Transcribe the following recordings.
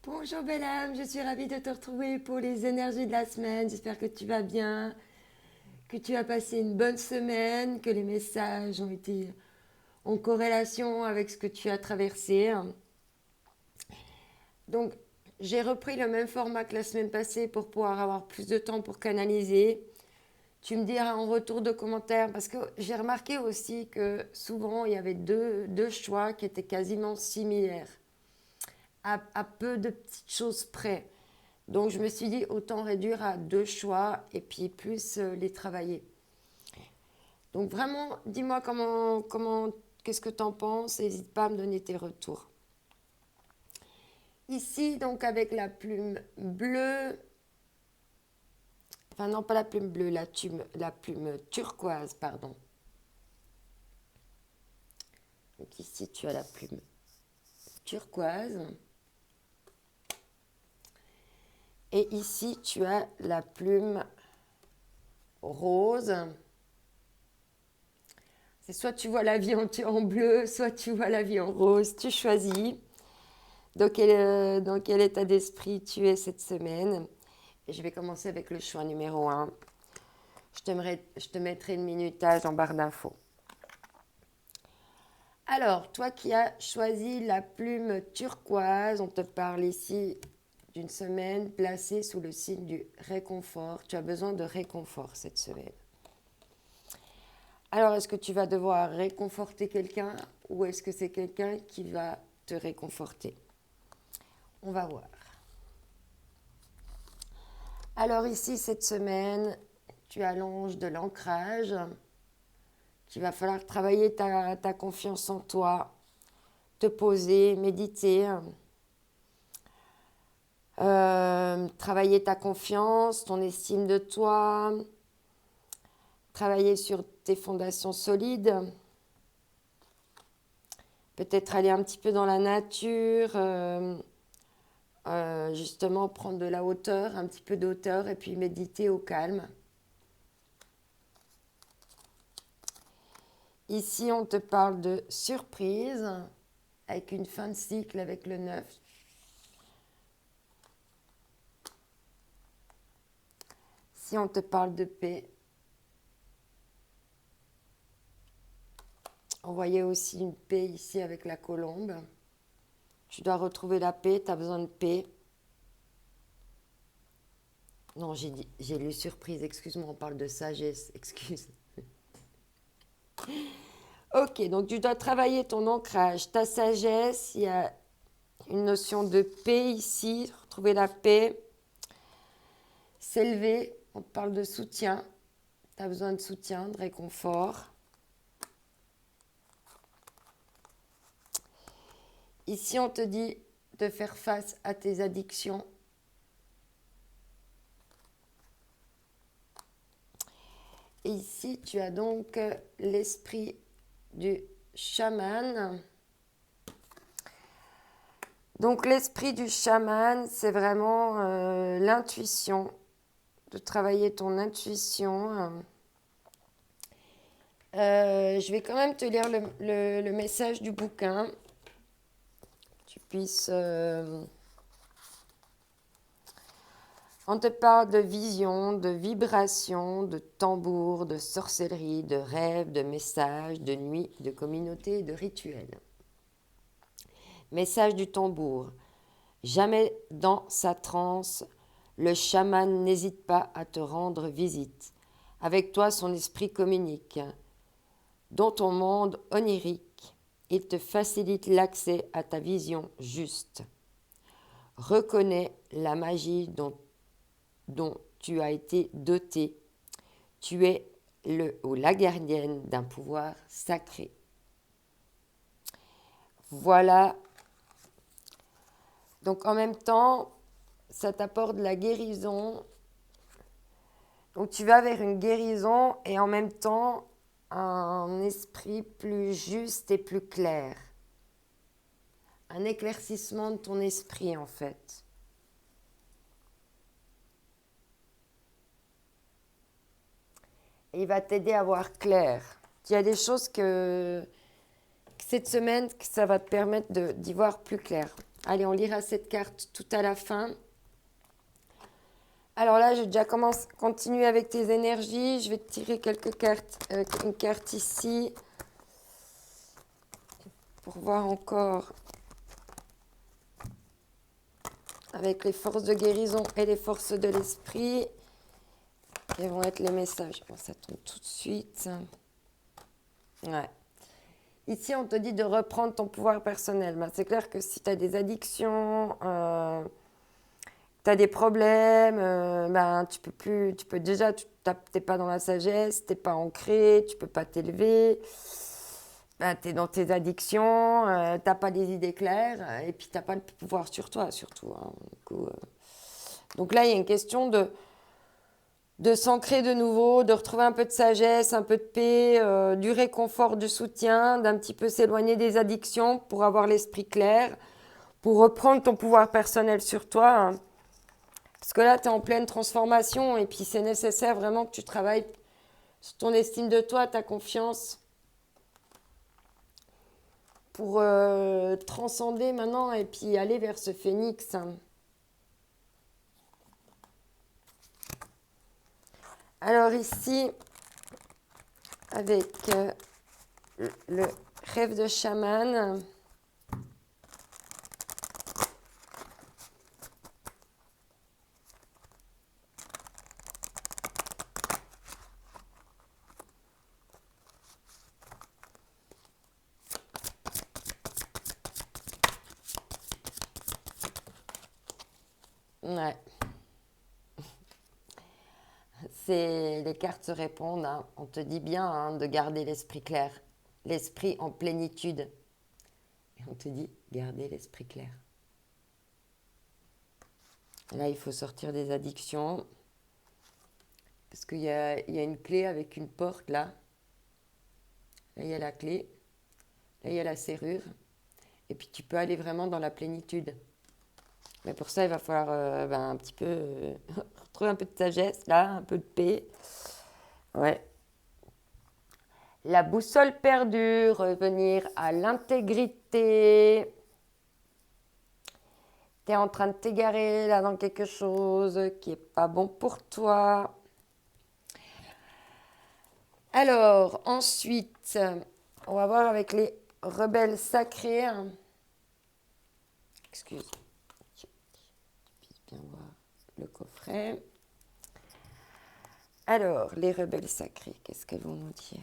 Bonjour belle âme, je suis ravie de te retrouver pour les énergies de la semaine. J'espère que tu vas bien, que tu as passé une bonne semaine, que les messages ont été en corrélation avec ce que tu as traversé. Donc, j'ai repris le même format que la semaine passée pour pouvoir avoir plus de temps pour canaliser. Tu me diras en retour de commentaires, parce que j'ai remarqué aussi que souvent il y avait deux choix qui étaient quasiment similaires, à peu de petites choses près. Donc je me suis dit autant réduire à deux choix et puis plus les travailler. Donc vraiment, dis-moi qu'est-ce que tu en penses, n'hésite pas à me donner tes retours. Ici, donc avec la plume bleue, enfin non pas la plume bleue, la plume turquoise, pardon. Donc ici tu as la plume turquoise. Et ici tu as la plume rose. C'est soit tu vois la vie en bleu, soit tu vois la vie en rose, tu choisis. Dans quel état d'esprit tu es cette semaine? Et je vais commencer avec le choix numéro 1. Je te mettrai une minutage en barre d'infos. Alors, toi qui as choisi la plume turquoise, on te parle ici d'une semaine placée sous le signe du réconfort. Tu as besoin de réconfort cette semaine. Alors, est-ce que tu vas devoir réconforter quelqu'un ou est-ce que c'est quelqu'un qui va te réconforter? On va voir. Alors ici, cette semaine, tu allonges de l'ancrage. Il va falloir travailler ta confiance en toi, te poser, méditer, travailler ta confiance, ton estime de toi, travailler sur tes fondations solides, peut-être aller un petit peu dans la nature, justement prendre de la hauteur, un petit peu de hauteur et puis méditer au calme. Ici, on te parle de surprise avec une fin de cycle avec le 9. Si on te parle de paix, on voyait aussi une paix ici avec la colombe. Tu dois retrouver la paix, tu as besoin de paix. Non, j'ai lu surprise, excuse-moi, on parle de sagesse, excuse. Ok, donc tu dois travailler ton ancrage, ta sagesse, il y a une notion de paix ici, retrouver la paix, s'élever, on te parle de soutien, tu as besoin de soutien, de réconfort. Ici, on te dit de faire face à tes addictions. Et ici, tu as donc l'esprit du chaman. Donc l'esprit du chaman, c'est vraiment l'intuition, de travailler ton intuition. Je vais quand même te lire le message du bouquin. Tu puisses... on te parle de vision, de vibration, de tambour, de sorcellerie, de rêves, de messages, de nuits, de communautés et de rituels. Message du tambour. Jamais dans sa transe, le chaman n'hésite pas à te rendre visite. Avec toi, son esprit communique. Dans ton monde onirique, il te facilite l'accès à ta vision juste. Reconnais la magie dont tu as été doté. Tu es le ou la gardienne d'un pouvoir sacré. Voilà. Donc en même temps, ça t'apporte de la guérison. Donc tu vas vers une guérison et en même temps un esprit plus juste et plus clair. Un éclaircissement de ton esprit en fait. Et il va t'aider à voir clair. Il y a des choses que cette semaine, que ça va te permettre d'y voir plus clair. Allez, on lira cette carte tout à la fin. Alors là, je vais déjà continuer avec tes énergies. Je vais te tirer quelques cartes. Une carte ici. Pour voir encore avec les forces de guérison et les forces de l'esprit. Quels vont être les messages? Bon, ça tombe tout de suite. Ouais. Ici, on te dit de reprendre ton pouvoir personnel. Ben, c'est clair que si tu as des addictions, tu as des problèmes, ben, tu peux plus, tu peux déjà, tu n'es pas dans la sagesse, tu n'es pas ancré, tu peux pas t'élever, ben, tu es dans tes addictions, tu n'as pas des idées claires et puis tu n'as pas le pouvoir sur toi surtout. Hein. Donc là, il y a une question de s'ancrer de nouveau, de retrouver un peu de sagesse, un peu de paix, du réconfort, du soutien, d'un petit peu s'éloigner des addictions pour avoir l'esprit clair, pour reprendre ton pouvoir personnel sur toi. Hein. Parce que là, tu es en pleine transformation et puis c'est nécessaire vraiment que tu travailles sur ton estime de toi, ta confiance, pour transcender maintenant et puis aller vers ce phénix. Hein. Alors ici, avec le rêve de chaman, ouais. Les cartes se répondent. Hein. On te dit bien hein, de garder l'esprit clair, l'esprit en plénitude. Et on te dit garder l'esprit clair. Là, il faut sortir des addictions. Parce qu'il y a une clé avec une porte là. Là, il y a la clé. Là, il y a la serrure. Et puis, tu peux aller vraiment dans la plénitude. Mais pour ça, il va falloir un petit peu retrouver un peu de sagesse, là, un peu de paix. Ouais. La boussole perdue, revenir à l'intégrité. Tu es en train de t'égarer là dans quelque chose qui n'est pas bon pour toi. Alors, ensuite, on va voir avec les rebelles sacrés. Excuse, je puisse bien voir le coffret. Alors, les rebelles sacrés, qu'est-ce qu'elles vont nous dire?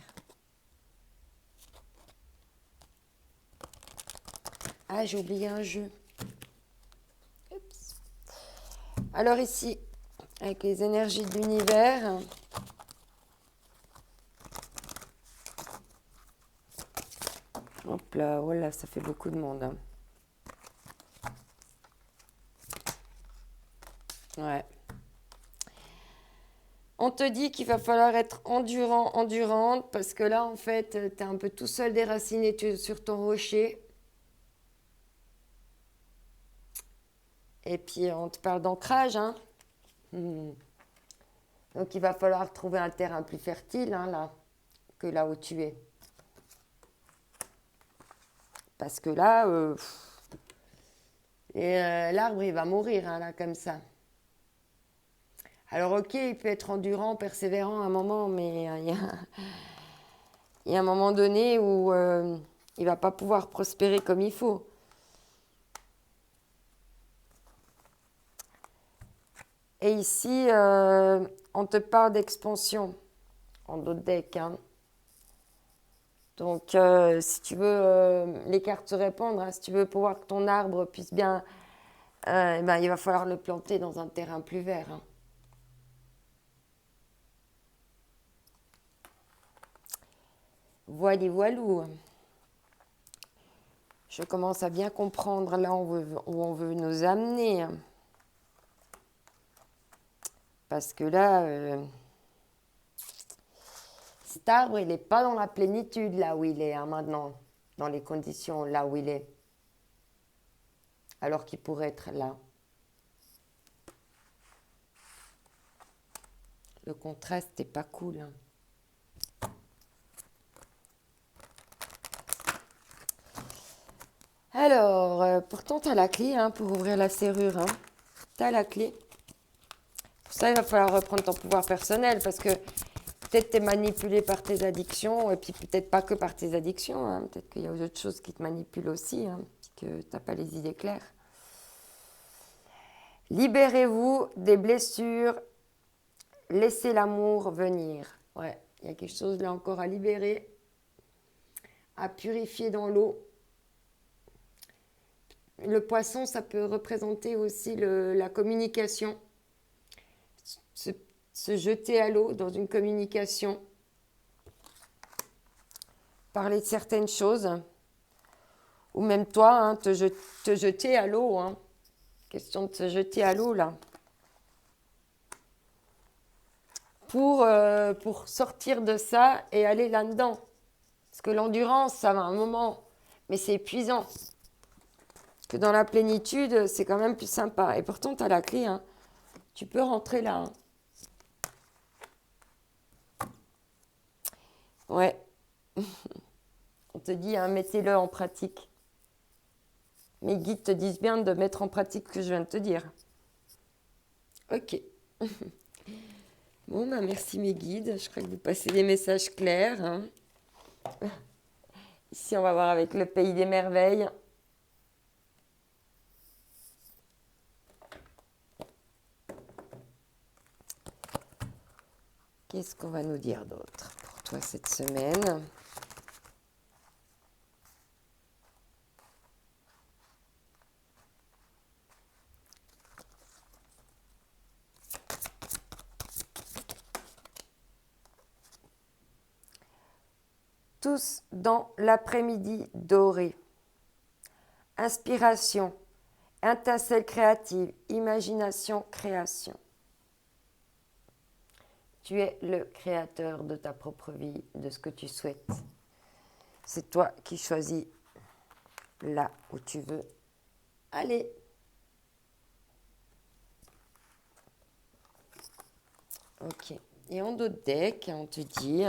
Ah, j'ai oublié un jeu. Oups. Alors ici, avec les énergies de l'univers, hop là, voilà, ça fait beaucoup de monde. Hein. Ouais. On te dit qu'il va falloir être endurante, parce que là, en fait, tu es un peu tout seul déraciné sur ton rocher. Et puis, on te parle d'ancrage, hein. Donc, il va falloir trouver un terrain plus fertile, hein, là, que là où tu es. Parce que là, l'arbre, il va mourir, hein, là, comme ça. Alors, ok, il peut être endurant, persévérant à un moment, mais il y a un moment donné où il ne va pas pouvoir prospérer comme il faut. Et ici, on te parle d'expansion en d'autres decks. Hein. Donc, si tu veux, les cartes se répondent, hein, si tu veux pouvoir que ton arbre puisse bien, il va falloir le planter dans un terrain plus vert. Hein. Voilou. Je commence à bien comprendre là où on veut nous amener. Hein. Parce que là, cet arbre, il n'est pas dans la plénitude là où il est hein, maintenant, dans les conditions là où il est. Alors qu'il pourrait être là. Le contraste n'est pas cool. Hein. Alors, pourtant, tu as la clé hein, pour ouvrir la serrure. Hein. Tu as la clé. Pour ça, il va falloir reprendre ton pouvoir personnel parce que peut-être tu es manipulé par tes addictions et puis peut-être pas que par tes addictions. Hein. Peut-être qu'il y a autre chose qui te manipule aussi, hein, puis que tu n'as pas les idées claires. Libérez-vous des blessures. Laissez l'amour venir. Ouais, il y a quelque chose là encore à libérer, à purifier dans l'eau. Le poisson, ça peut représenter aussi la communication. Se jeter à l'eau dans une communication. Parler de certaines choses. Ou même toi, hein, te jeter à l'eau. Hein. Question de se jeter à l'eau, là. Pour sortir de ça et aller là-dedans. Parce que l'endurance, ça va un moment, mais c'est épuisant. Que dans la plénitude, c'est quand même plus sympa. Et pourtant, tu as la clé. Hein. Tu peux rentrer là. Hein. Ouais. On te dit, hein, mettez-le en pratique. Mes guides te disent bien de mettre en pratique ce que je viens de te dire. Ok. Bon, bah merci mes guides. Je crois que vous passez des messages clairs. Hein. Ici, on va voir avec le pays des merveilles. Qu'est-ce qu'on va nous dire d'autre pour toi cette semaine ? Tous dans l'après-midi doré. Inspiration, étincelle créative, imagination, création. Tu es le créateur de ta propre vie, de ce que tu souhaites. C'est toi qui choisis là où tu veux aller. Ok. Et en d'autres decks, on te dit,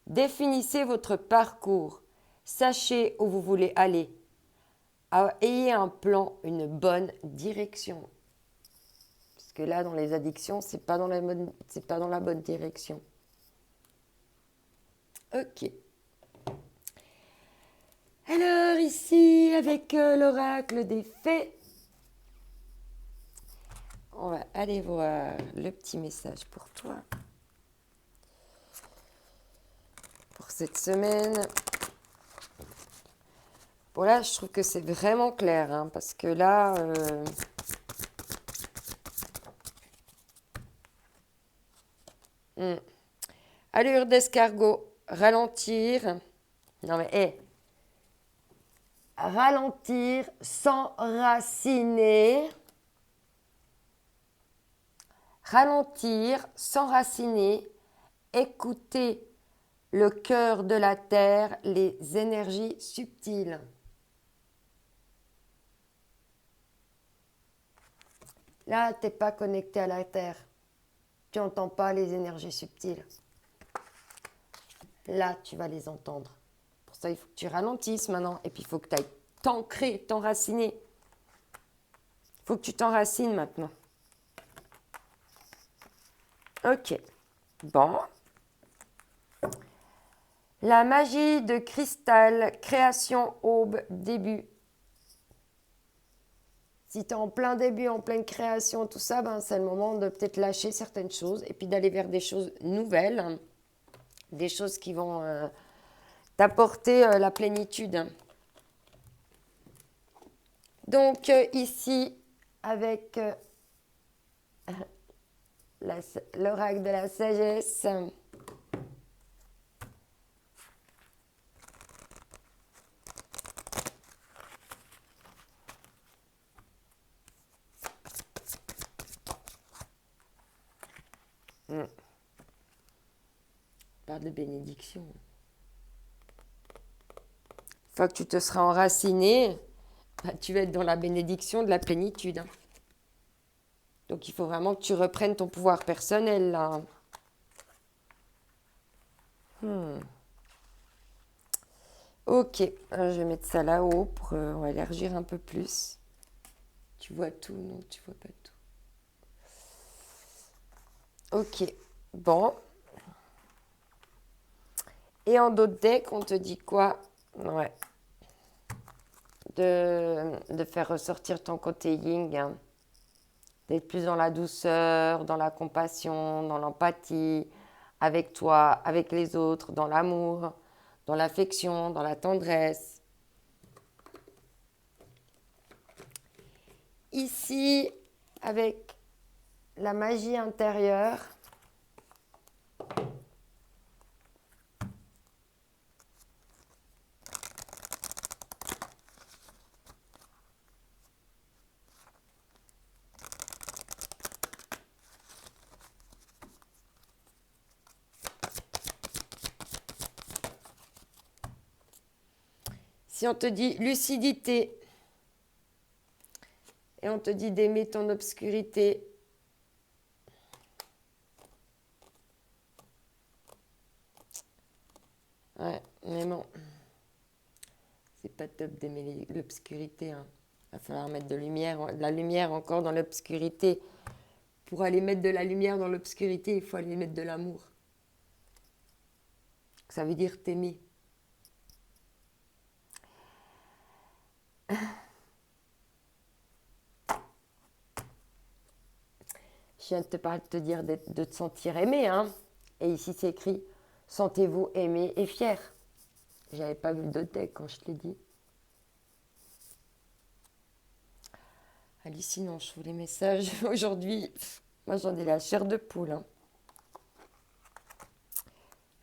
définissez votre parcours. Sachez où vous voulez aller. Ayez un plan, une bonne direction. Parce que là, dans les addictions, c'est pas dans la bonne direction. Ok. Alors ici, avec l'oracle des fées, on va aller voir le petit message pour toi. Pour cette semaine. Bon là, je trouve que c'est vraiment clair, hein, parce que là... Allure d'escargot, ralentir. Non mais, ralentir, s'enraciner. Ralentir, s'enraciner, écouter le cœur de la terre, les énergies subtiles. Là, tu n'es pas connecté à la terre. Tu n'entends pas les énergies subtiles. Là, tu vas les entendre. Pour ça, il faut que tu ralentisses maintenant. Et puis, il faut que tu ailles t'ancrer, t'enraciner. Il faut que tu t'enracines maintenant. Ok. Bon. La magie de cristal, création, aube, début. Si tu es en plein début, en pleine création, tout ça, ben, c'est le moment de peut-être lâcher certaines choses et puis d'aller vers des choses nouvelles, hein, des choses qui vont t'apporter la plénitude. Donc ici, avec l'oracle de la sagesse, parle de bénédiction. Une fois que tu te seras enraciné, bah, tu vas être dans la bénédiction de la plénitude. Hein. Donc il faut vraiment que tu reprennes ton pouvoir personnel là. Ok, alors je vais mettre ça là-haut pour on va élargir un peu plus. Tu vois tout? Non, tu vois pas tout. Ok, bon. Et en d'autres decks, on te dit quoi? Ouais. De faire ressortir ton côté yin, hein. D'être plus dans la douceur, dans la compassion, dans l'empathie, avec toi, avec les autres, dans l'amour, dans l'affection, dans la tendresse. Ici, avec la magie intérieure, si on te dit lucidité et on te dit d'aimer ton obscurité, ouais, mais bon, c'est pas top d'aimer l'obscurité, hein. Il va falloir mettre de la lumière encore dans l'obscurité. Pour aller mettre de la lumière dans l'obscurité, il faut aller mettre de l'amour. Ça veut dire t'aimer. Je viens de te dire de te sentir aimé, hein. Et ici, c'est écrit « Sentez-vous aimé et fier ». J'avais pas vu d'autres decks quand je te l'ai dit. Hallucinant, je trouve les messages. Aujourd'hui, moi, j'en ai la chair de poule, hein.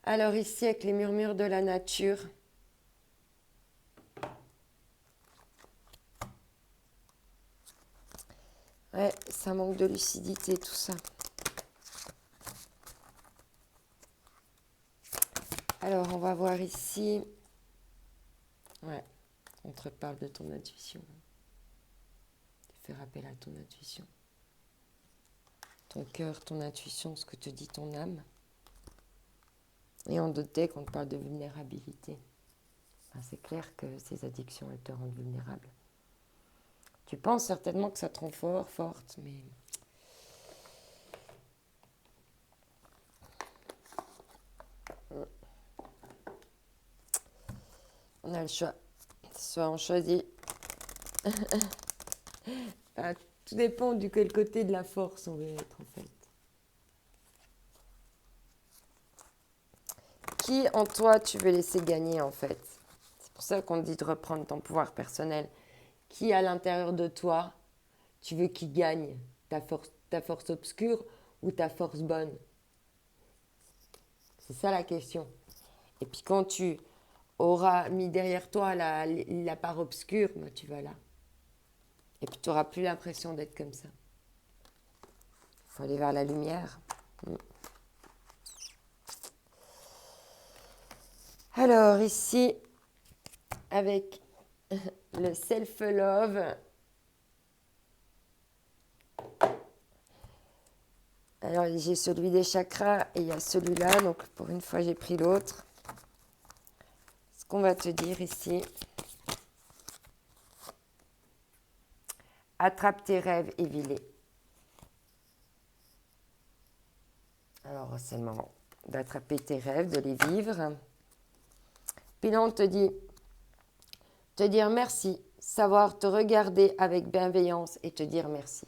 Alors ici, avec les murmures de la nature. Ouais, ça manque de lucidité, tout ça. Alors, on va voir ici. Ouais, on te reparle de ton intuition. Fais appel à ton intuition. Ton cœur, ton intuition, ce que te dit ton âme. Et en d'autres decks, on te parle de vulnérabilité. Enfin, c'est clair que ces addictions, elles te rendent vulnérable. Tu penses certainement que ça te rend forte, mais... On a le choix. Soit on choisit... Ah, tout dépend du quel côté de la force on veut être, en fait. Qui en toi tu veux laisser gagner, en fait? C'est pour ça qu'on te dit de reprendre ton pouvoir personnel. Qui à l'intérieur de toi tu veux qu'il gagne? Ta force obscure ou ta force bonne? C'est ça la question. Et puis quand tu auras mis derrière toi la part obscure, ben tu vas là. Et puis tu n'auras plus l'impression d'être comme ça. Il faut aller vers la lumière. Alors ici, avec le self-love, alors j'ai celui des chakras et il y a celui-là, donc pour une fois j'ai pris l'autre. Ce qu'on va te dire ici, attrape tes rêves et vis-les. Alors c'est le moment d'attraper tes rêves, de les vivre. Puis là on te dit, te dire merci, savoir te regarder avec bienveillance et te dire merci.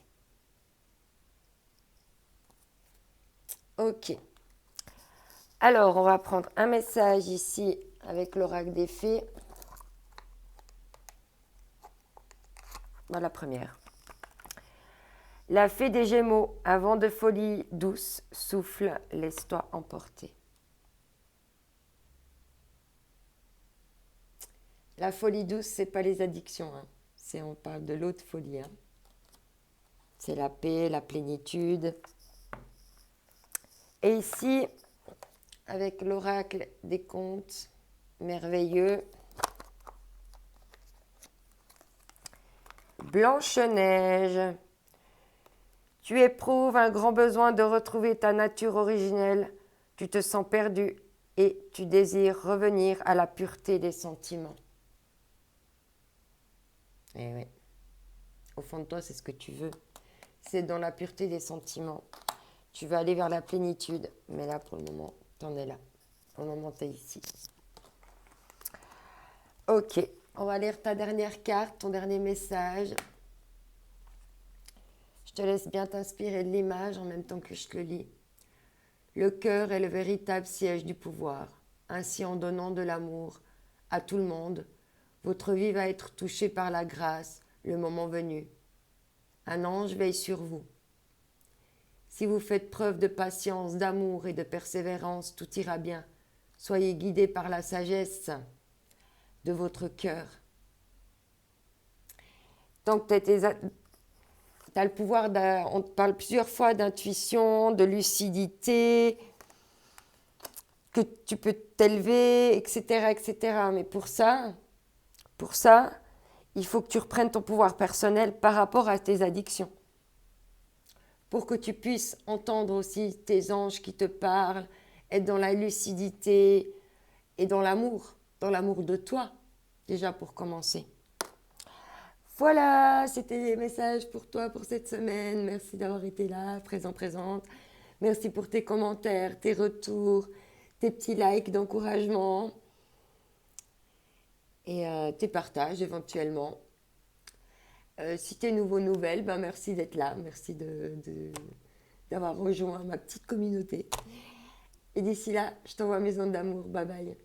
Ok. Alors, on va prendre un message ici avec l'oracle des fées. Dans la première. La fée des Gémeaux, un vent de folie douce souffle, laisse-toi emporter. La folie douce, c'est pas les addictions, hein. On parle de l'autre folie, hein. C'est la paix, la plénitude. Et ici, avec l'oracle des contes merveilleux, Blanche-Neige, tu éprouves un grand besoin de retrouver ta nature originelle. Tu te sens perdu et tu désires revenir à la pureté des sentiments. Et oui, au fond de toi, c'est ce que tu veux. C'est dans la pureté des sentiments. Tu vas aller vers la plénitude, mais là, pour le moment, tu en es là. Pour le moment, tu es ici. Ok, on va lire ta dernière carte, ton dernier message. Je te laisse bien t'inspirer de l'image en même temps que je te le lis. Le cœur est le véritable siège du pouvoir. Ainsi, en donnant de l'amour à tout le monde, votre vie va être touchée par la grâce le moment venu. Un ange veille sur vous. Si vous faites preuve de patience, d'amour et de persévérance, tout ira bien. Soyez guidés par la sagesse de votre cœur. Tant que tu as le pouvoir, on te parle plusieurs fois d'intuition, de lucidité, que tu peux t'élever, etc., etc. Mais pour ça, il faut que tu reprennes ton pouvoir personnel par rapport à tes addictions. Pour que tu puisses entendre aussi tes anges qui te parlent, être dans la lucidité et dans l'amour de toi, déjà pour commencer. Voilà, c'était les messages pour toi pour cette semaine. Merci d'avoir été là, présente. Merci pour tes commentaires, tes retours, tes petits likes d'encouragement et tes partages éventuellement. Si tu es nouveau, nouvelle, ben merci d'être là. Merci d'avoir rejoint ma petite communauté. Et d'ici là, je t'envoie mes ondes d'amour. Bye bye.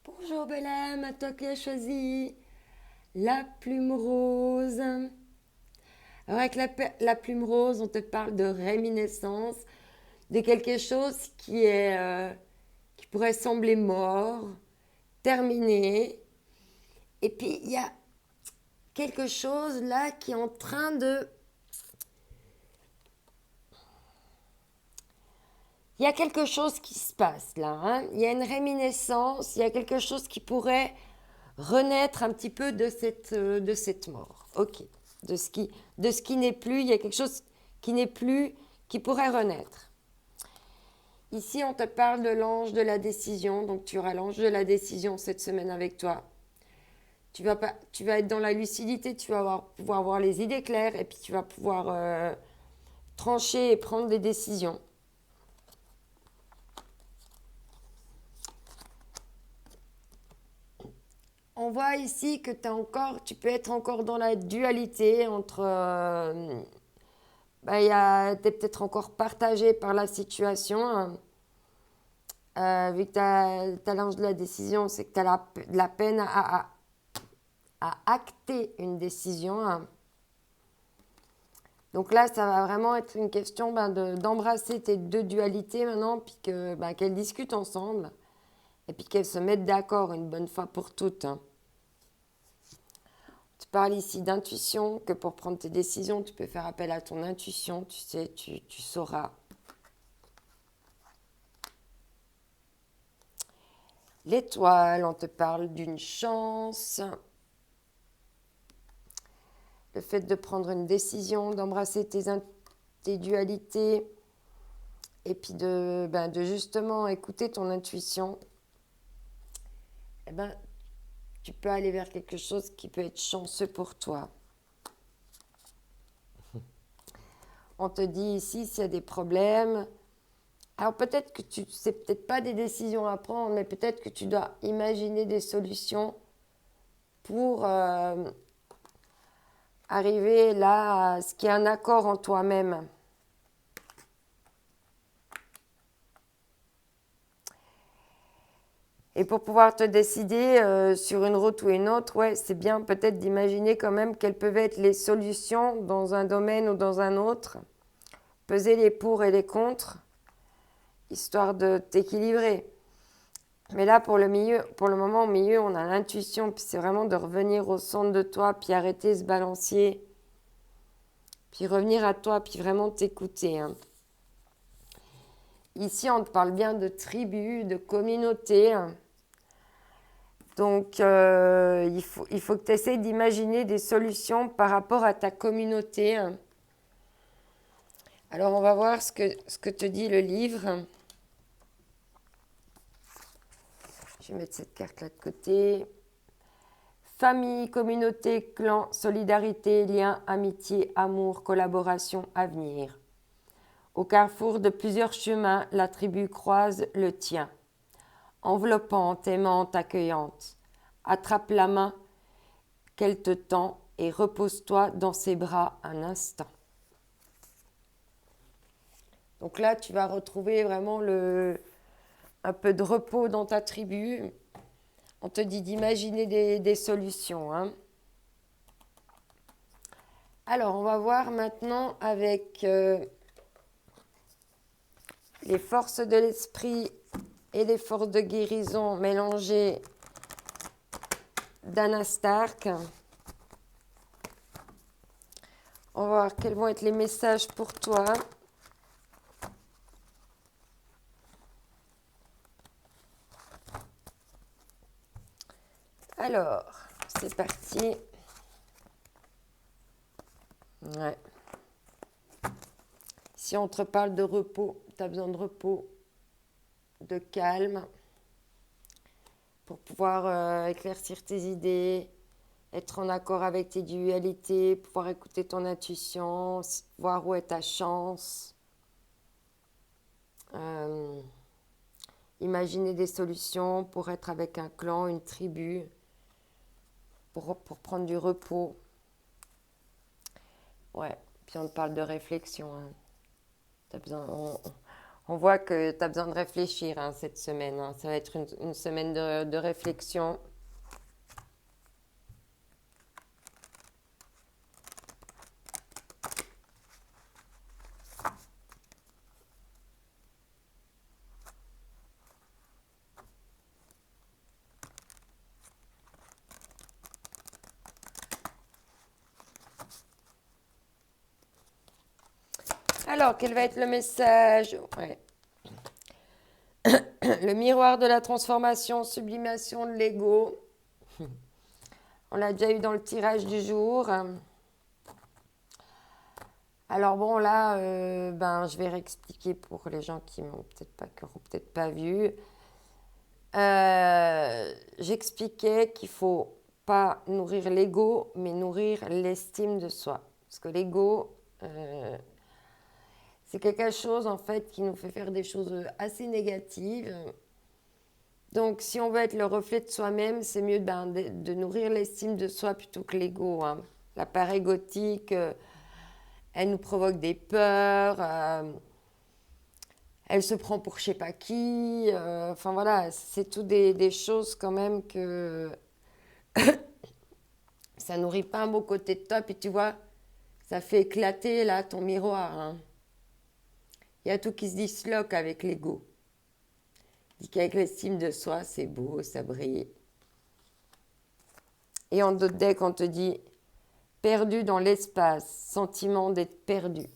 Bonjour belle âme, à toi qui as choisi la plume rose. Alors avec la plume rose, on te parle de réminiscence, de quelque chose qui pourrait sembler mort, terminé. Et puis il y a quelque chose là qui est en train de... Il y a quelque chose qui se passe là. Hein. Il y a une réminiscence, il y a quelque chose qui pourrait renaître un petit peu de cette mort. Ok. De ce qui n'est plus, il y a quelque chose qui n'est plus, qui pourrait renaître. Ici, on te parle de l'ange de la décision. Donc, tu auras l'ange de la décision cette semaine avec toi. Tu vas être dans la lucidité, tu vas pouvoir avoir les idées claires et puis tu vas pouvoir trancher et prendre des décisions. On voit ici que tu peux être encore dans la dualité entre... tu es peut-être encore partagé par la situation. Vu que tu as l'ange de la décision, c'est que tu as de la peine à acter une décision. Donc là, ça va vraiment être une question d'embrasser tes deux dualités maintenant, puis qu'elles discutent ensemble, et puis qu'elles se mettent d'accord une bonne fois pour toutes. Tu parles ici d'intuition, que pour prendre tes décisions, tu peux faire appel à ton intuition, tu sais, tu sauras. L'étoile, on te parle d'une chance. Le fait de prendre une décision, d'embrasser tes dualités, et puis de justement écouter ton intuition, tu peux aller vers quelque chose qui peut être chanceux pour toi. On te dit ici s'il y a des problèmes. Alors peut-être que c'est peut-être pas des décisions à prendre, mais peut-être que tu dois imaginer des solutions pour arriver là à ce qu'il y ait un accord en toi-même. Et pour pouvoir te décider sur une route ou une autre, ouais, c'est bien peut-être d'imaginer quand même quelles peuvent être les solutions dans un domaine ou dans un autre. Peser les pour et les contre, histoire de t'équilibrer. Mais là, pour le moment, au milieu, on a l'intuition, puis c'est vraiment de revenir au centre de toi, puis arrêter ce balancier, puis revenir à toi, puis vraiment t'écouter. Hein. Ici, on te parle bien de tribu, de communauté. Hein. Donc, il faut que tu essaies d'imaginer des solutions par rapport à ta communauté. Hein. Alors, on va voir ce que te dit le livre. Je vais mettre cette carte-là de côté. Famille, communauté, clan, solidarité, lien, amitié, amour, collaboration, avenir. Au carrefour de plusieurs chemins, la tribu croise le tien. Enveloppante, aimante, accueillante. Attrape la main qu'elle te tend et repose-toi dans ses bras un instant. Donc là, tu vas retrouver vraiment un peu de repos dans ta tribu. On te dit d'imaginer des solutions. Hein. Alors, on va voir maintenant avec les forces de l'esprit et les forces de guérison mélangées d'Anna Stark. On va voir quels vont être les messages pour toi. Alors, c'est parti. Ouais. Si on te parle de repos, tu as besoin de repos, de calme, pour pouvoir éclaircir tes idées, être en accord avec tes dualités, pouvoir écouter ton intuition, voir où est ta chance, imaginer des solutions pour être avec un clan, une tribu, pour prendre du repos. Ouais, puis on te parle de réflexion. Hein. T'as besoin, on voit que tu as besoin de réfléchir hein, cette semaine. Hein. Ça va être une semaine de réflexion. Alors, quel va être le message? Ouais. Le miroir de la transformation, sublimation de l'ego. On l'a déjà eu dans le tirage du jour. Alors bon, là, je vais réexpliquer pour les gens qui n'auront peut-être pas vu. J'expliquais qu'il ne faut pas nourrir l'ego, mais nourrir l'estime de soi. Parce que l'ego, c'est quelque chose en fait qui nous fait faire des choses assez négatives. Donc, si on veut être le reflet de soi-même, c'est mieux de nourrir l'estime de soi plutôt que l'ego. Hein. La part égotique, elle nous provoque des peurs, elle se prend pour je sais pas qui. Enfin voilà, c'est tout des choses quand même que ça nourrit pas un beau côté de toi. Puis tu vois, ça fait éclater là ton miroir. Hein. Il y a tout qui se disloque avec l'ego. Dit qu'avec l'estime de soi, c'est beau, ça brille. Et en d'autres decks, on te dit perdu dans l'espace, sentiment d'être perdu.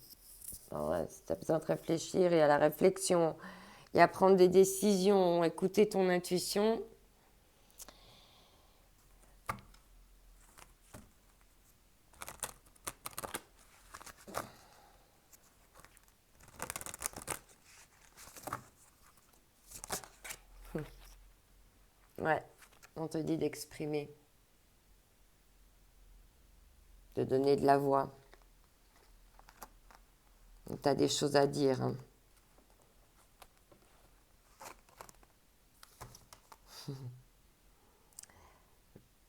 Alors ouais, si tu as besoin de réfléchir, il y a la réflexion, il y a prendre des décisions, écouter ton intuition. Ouais, on te dit d'exprimer, de donner de la voix. Tu as des choses à dire. Hein.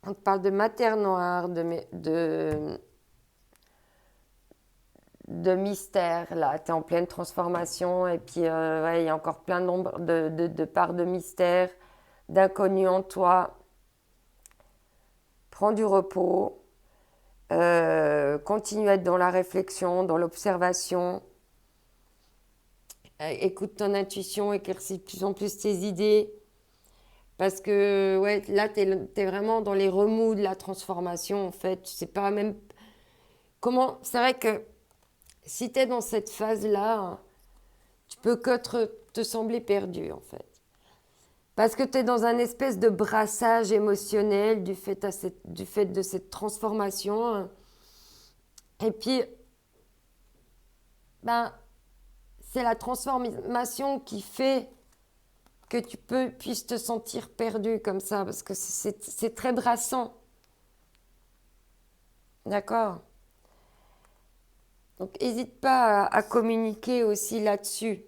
On te parle de matière noire, de mystère. Là, tu es en pleine transformation et puis il y a encore plein de parts de mystère. d'inconnu en toi. Prends du repos. Continue à être dans la réflexion, dans l'observation. Écoute ton intuition, éclaircis de plus en plus tes idées. Parce que ouais, là, tu es vraiment dans les remous de la transformation, en fait. Tu sais pas même comment. C'est vrai que si tu es dans cette phase-là, tu peux que te sembler perdu, en fait. Parce que tu es dans un espèce de brassage émotionnel du fait de cette transformation. Et puis, ben, c'est la transformation qui fait que tu puisses te sentir perdu comme ça, parce que c'est très brassant. D'accord? Donc, n'hésite pas à communiquer aussi là-dessus.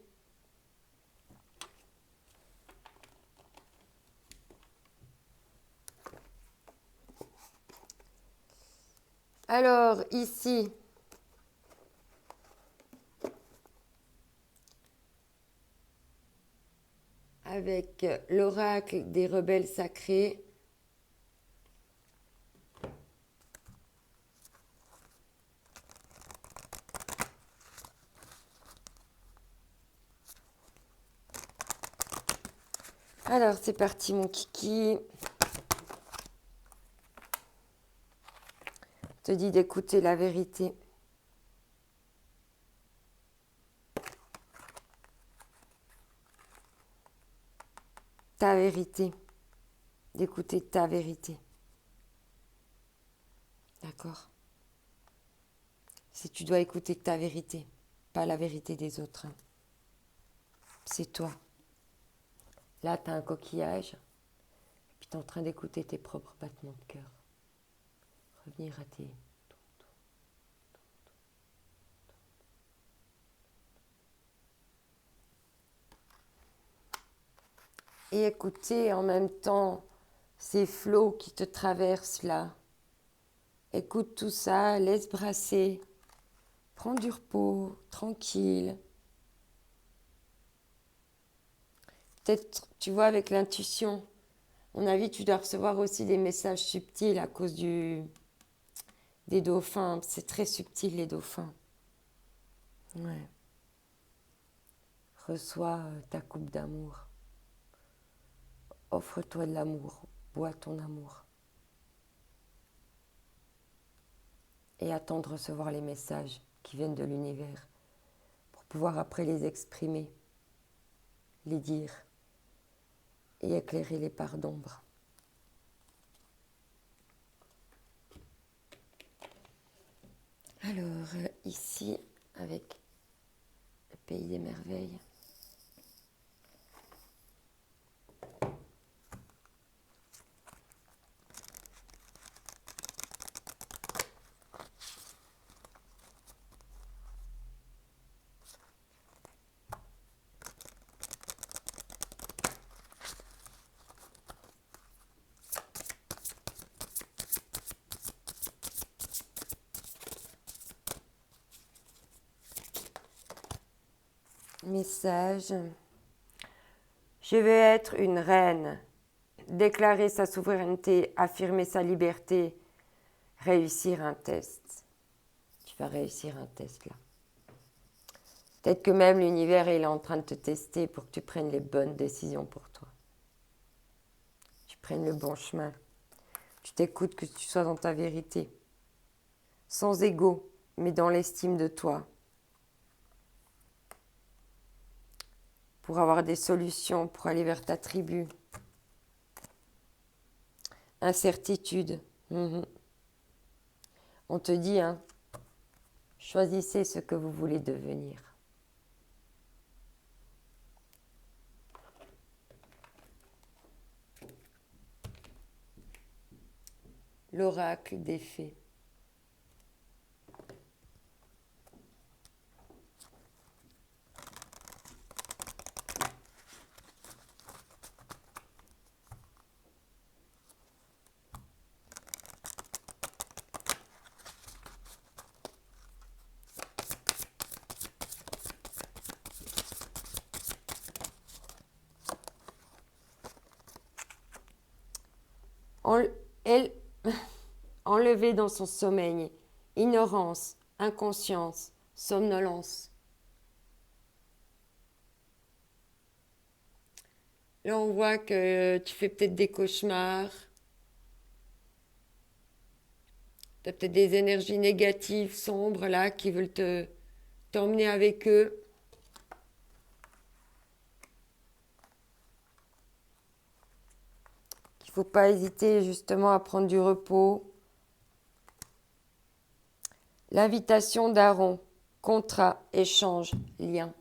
Alors, ici, avec l'oracle des rebelles sacrés, alors, c'est parti, mon kiki. Je te dis d'écouter la vérité. Ta vérité. D'écouter ta vérité. D'accord? Si tu dois écouter ta vérité, pas la vérité des autres. C'est toi. Là, tu as un coquillage, puis tu es en train d'écouter tes propres battements de cœur. Revenir à tes... Et écouter en même temps ces flots qui te traversent là. Écoute tout ça, laisse brasser. Prends du repos, tranquille. Peut-être, tu vois, avec l'intuition, à mon avis, tu dois recevoir aussi des messages subtils à cause des dauphins. C'est très subtil, les dauphins. Ouais. Reçois ta coupe d'amour. Offre-toi de l'amour. Bois ton amour. Et attends de recevoir les messages qui viennent de l'univers pour pouvoir après les exprimer, les dire et éclairer les parts d'ombre. Alors, ici, avec le pays des merveilles. Message. Je veux être une reine. Déclarer sa souveraineté, affirmer sa liberté, réussir un test. Tu vas réussir un test là. Peut-être que même l'univers il est en train de te tester pour que tu prennes les bonnes décisions pour toi. Tu prennes le bon chemin. Tu t'écoutes, que tu sois dans ta vérité. Sans ego, mais dans l'estime de toi. Pour avoir des solutions, pour aller vers ta tribu. Incertitude. On te dit, hein, choisissez ce que vous voulez devenir. L'oracle des fées. elle, enlevée dans son sommeil, ignorance, inconscience, somnolence. Là, on voit que tu fais peut-être des cauchemars. Tu as peut-être des énergies négatives, sombres, là, qui veulent t'emmener avec eux. Il ne faut pas hésiter justement à prendre du repos. L'invitation d'Aaron, contrat, échange, lien.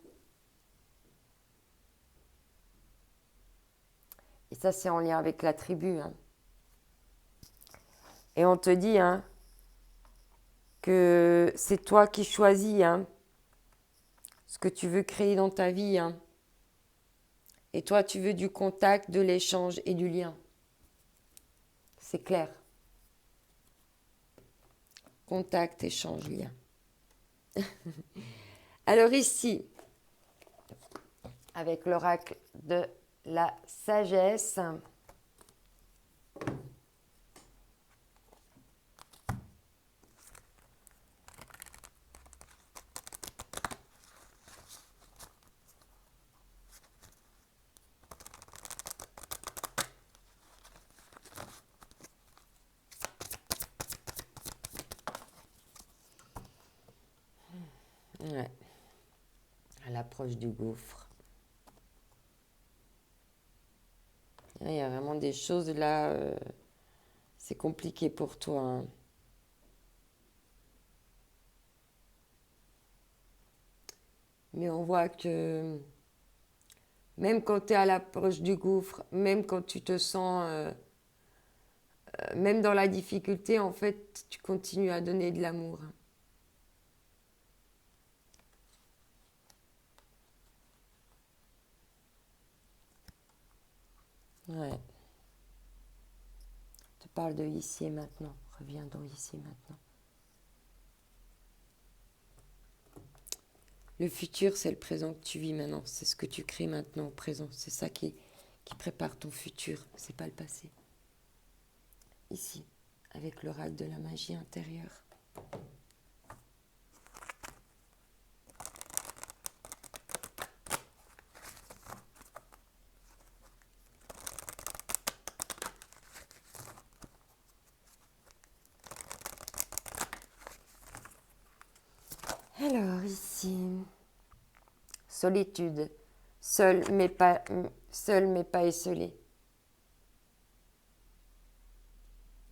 Et ça, c'est en lien avec la tribu. Hein. Et on te dit que c'est toi qui choisis ce que tu veux créer dans ta vie. Et toi, tu veux du contact, de l'échange et du lien. C'est clair. Contact, échange, lien. Alors ici, avec l'oracle de la sagesse, ouais, à l'approche du gouffre. Il y a vraiment des choses là, c'est compliqué pour toi. Hein. Mais on voit que même quand tu es à l'approche du gouffre, même quand tu te sens, même dans la difficulté, en fait, tu continues à donner de l'amour. Ouais. Je te parle de ici et maintenant. Reviens dans ici et maintenant. Le futur, c'est le présent que tu vis maintenant. C'est ce que tu crées maintenant au présent. C'est ça qui prépare ton futur. C'est pas le passé. Ici, avec l'oracle de la magie intérieure. Alors ici, solitude, seul mais pas esselé.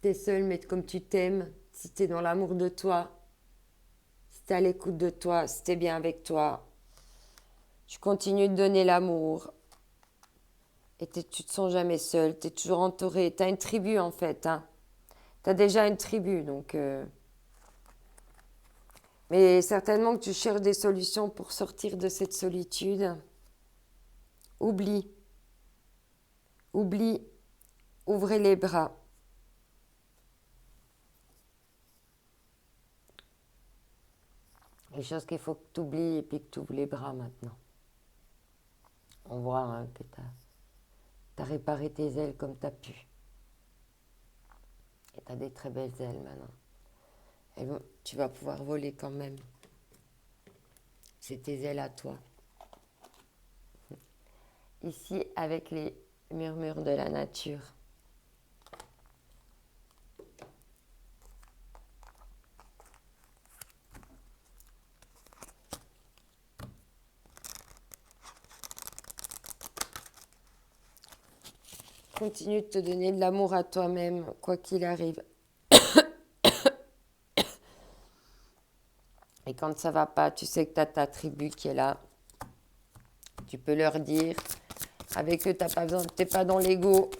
T'es seul mais comme tu t'aimes, si t'es dans l'amour de toi, si t'es à l'écoute de toi, si t'es bien avec toi, tu continues de donner l'amour et tu te sens jamais seul, t'es toujours entouré, t'as une tribu en fait, t'as déjà une tribu donc... Mais certainement que tu cherches des solutions pour sortir de cette solitude. Oublie, ouvrez les bras. Les choses qu'il faut que tu oublies et puis que tu ouvres les bras maintenant. On voit que tu as réparé tes ailes comme tu as pu. Et tu as des très belles ailes maintenant. Tu vas pouvoir voler quand même. C'est tes ailes à toi. Ici, avec les murmures de la nature. Continue de te donner de l'amour à toi-même, quoi qu'il arrive. Et quand ça va pas, tu sais que tu as ta tribu qui est là. Tu peux leur dire. Avec eux, t'as pas besoin, t'es pas dans l'ego.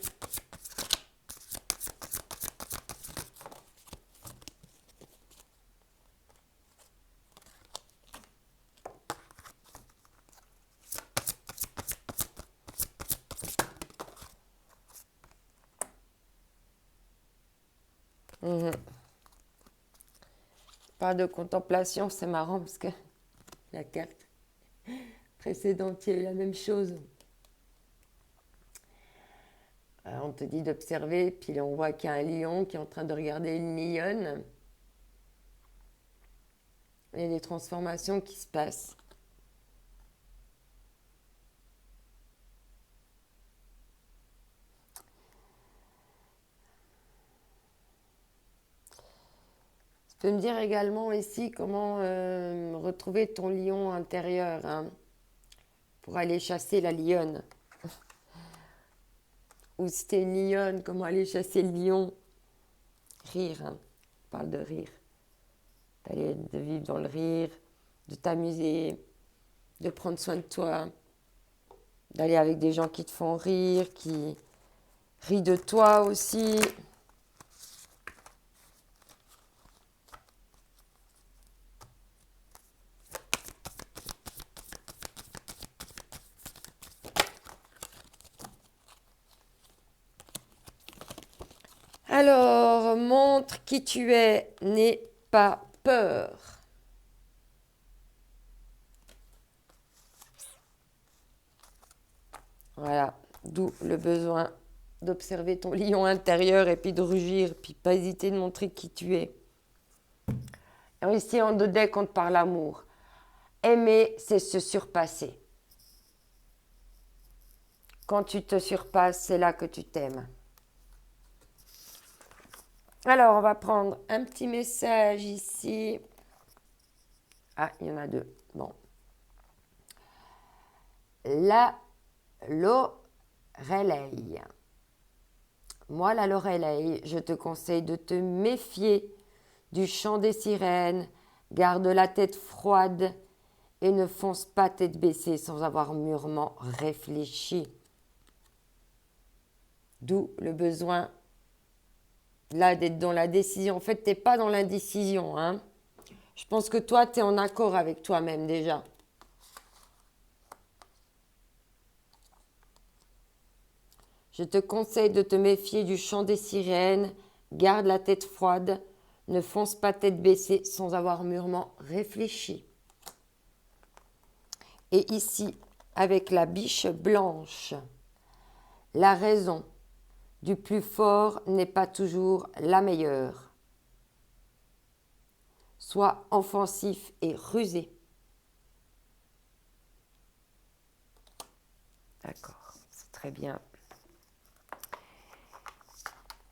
Pas de contemplation, c'est marrant parce que la carte précédente, il y a eu la même chose. On te dit d'observer, puis là, on voit qu'il y a un lion qui est en train de regarder une lionne. Il y a des transformations qui se passent. Tu peux me dire également ici comment retrouver ton lion intérieur, hein, pour aller chasser la lionne. Ou si t'es une lionne, comment aller chasser le lion. Rire, hein. On parle de rire. De vivre dans le rire, de t'amuser, de prendre soin de toi, d'aller avec des gens qui te font rire, qui rient de toi aussi. Alors, montre qui tu es, n'aie pas peur. Voilà, d'où le besoin d'observer ton lion intérieur et puis de rugir, puis pas hésiter de montrer qui tu es. Et ici, en deck, on te parle l'amour. Aimer, c'est se surpasser. Quand tu te surpasses, c'est là que tu t'aimes. Alors, on va prendre un petit message ici. Ah, il y en a deux. Bon. La Loreley. Moi, la Loreley, je te conseille de te méfier du chant des sirènes. Garde la tête froide et ne fonce pas tête baissée sans avoir mûrement réfléchi. D'où le besoin là d'être dans la décision. En fait, tu n'es pas dans l'indécision, hein. Je pense que toi, tu es en accord avec toi-même déjà. Je te conseille de te méfier du chant des sirènes. Garde la tête froide. Ne fonce pas tête baissée sans avoir mûrement réfléchi. Et ici, avec la biche blanche, la raison du plus fort n'est pas toujours la meilleure. Sois offensif et rusé. D'accord, c'est très bien.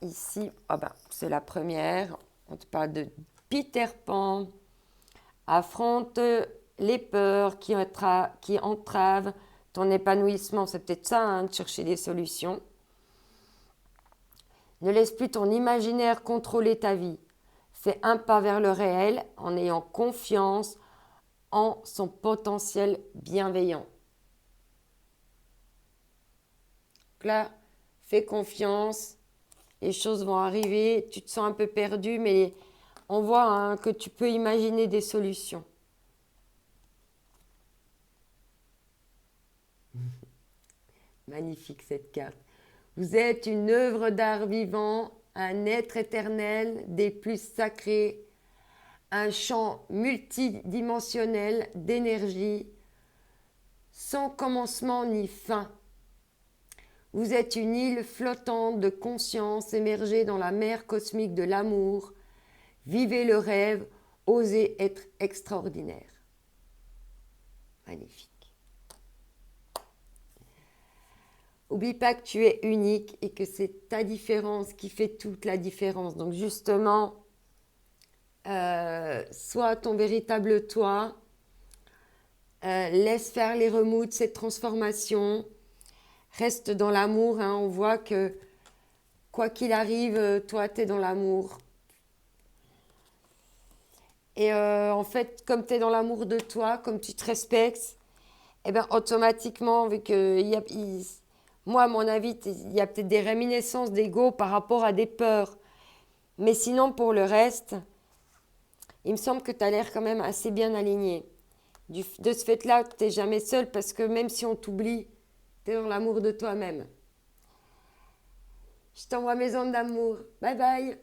Ici, c'est la première. On te parle de Peter Pan. Affronte les peurs qui entravent ton épanouissement. C'est peut-être ça, hein, de chercher des solutions. Ne laisse plus ton imaginaire contrôler ta vie. Fais un pas vers le réel en ayant confiance en son potentiel bienveillant. Donc là, fais confiance, les choses vont arriver, tu te sens un peu perdu, mais on voit, hein, que tu peux imaginer des solutions. Magnifique cette carte. Vous êtes une œuvre d'art vivant, un être éternel des plus sacrés, un champ multidimensionnel d'énergie, sans commencement ni fin. Vous êtes une île flottante de conscience émergée dans la mer cosmique de l'amour. Vivez le rêve, osez être extraordinaire. Magnifique. N'oublie pas que tu es unique et que c'est ta différence qui fait toute la différence. Donc justement, sois ton véritable toi. Laisse faire les remous de cette transformation. Reste dans l'amour, hein. On voit que quoi qu'il arrive, toi, tu es dans l'amour. Et en fait, comme tu es dans l'amour de toi, comme tu te respectes, eh ben, automatiquement, vu que moi, à mon avis, il y a peut-être des réminiscences d'ego par rapport à des peurs. Mais sinon, pour le reste, il me semble que tu as l'air quand même assez bien aligné. De ce fait-là, tu n'es jamais seul parce que même si on t'oublie, tu es dans l'amour de toi-même. Je t'envoie mes ondes d'amour. Bye bye.